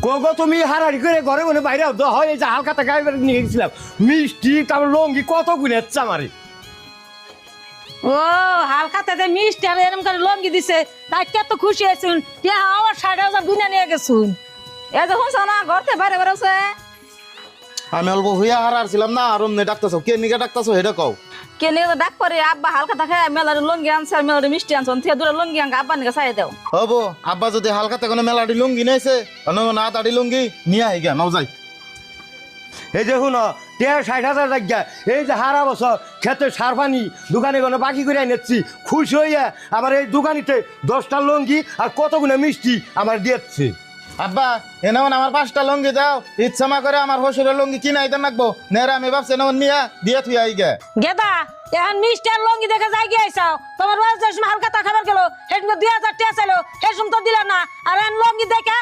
কোগো তুমি হারাড়ি করে ঘরে মনে বাইরে হয় এই যে হালকাতা গায়ে নিয়ে গেছিলাম মিষ্টি তারপর লঙ্গি কত গুণে চামারি ও হালকাতে যে মিষ্টি আর এরকম করে লঙ্গি দিছে তাই কত খুশি হয়েছুন আমার 60,000 গুনা নিয়ে গেছুন এ যখন সানা ঘরতে বাইরে বেরোছে আমি অল্প হইয়া হারারছিলাম না আর অমনে ডাকতেছো কে নিকে ডাকতেছো এটা কও কে নিয়ে ডাক করে আব্বা হালকাতা খায় মেলার লঙ্গি আনছে আর মেলার মিষ্টি আনছে থেকে দূরে লঙ্গি আনকে আব্বা নিকে চাই দাও হবো আব্বা যদি হালকাতে কোনো মেলাডি লুঙ্গি নেছে না তাড়ি লুঙ্গি নিয়ে আই গা নাও যাই এই যে শুনো 60,000 টাকা এই যে হারা বছর খেতে সার পানি দোকানে কোনো বাকি করে এনেছি খুশি হইয়া আবার এই দোকানিতে 10টা লঙ্গি আর কত গুণে মিষ্টি আমার দিয়েছে আব্বা এনে আমার 5টা লুঙ্গি দাও ইচ্ছা মা করে আমার হসুরের লুঙ্গি কিনাই দেন রাখবো নেরা আমি ভাবছি এনে নিয়া দিয়ে থুই আই গা গেদা এখন মিষ্টি আর লঙ্গি দেখে যাই গিয়েছাও তোমার বয়স হালকাতা খাবার গেল সেদিন 2000 টাকা চাইলো সেসম তো দিলা না আর লঙ্গি দেখে